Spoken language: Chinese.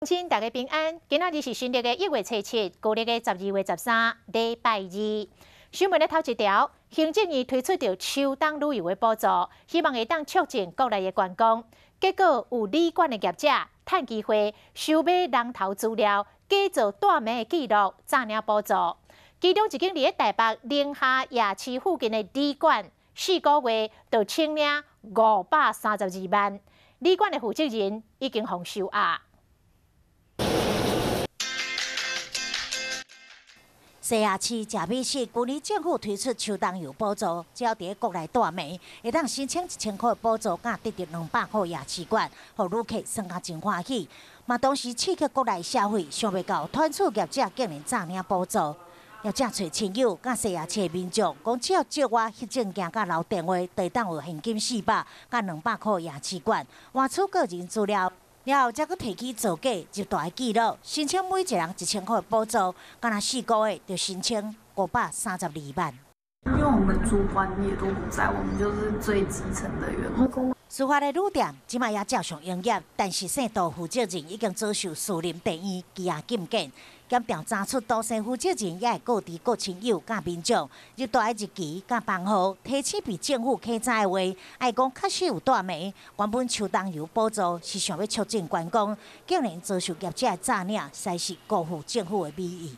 亲，大家平安。今仔日是新历的1月初7，旧历的12月13，礼拜二。新闻的头一条，行政院推出着秋冬旅游的补助，希望会当促进国内的观光。结果有旅馆的业者趁机会收买人头资料，假造带名的记录，诈领补助。其中一间伫台北宁夏夜市附近的旅馆，4个月就清领532万，旅馆的负责人已经互收押。 西雅市食美食，去年政府推出秋冬游补助，只要伫国内带名，会当申请1000块补助，甲得到200块夜市券，互旅客算甲真欢喜。嘛，同时刺激国内消费，想袂到团厝业者竟然诈领补助。业者找亲友，甲西雅市的民众，讲只要借我翕证件甲留电话，就会当有现金400甲200块夜市券，换出个人资料。 然后，再搁提起造假入大的记录，申请每一人1000块补助，敢若4个月就申请532万。因为我们主管也都不在，我们就是最基层的员工。司法的旅店即卖也照常营业，但是姓杜负责人已经遭受士林地院羁押禁见。检调查出杜姓负责人也会告知各亲友甲民众，入大的日期甲番号，提醒被政府稽查的话，爱讲确实有带名。原本秋冬游补助是想要促进观光，竟然遭受业者的诈领，实是辜负政府的美意。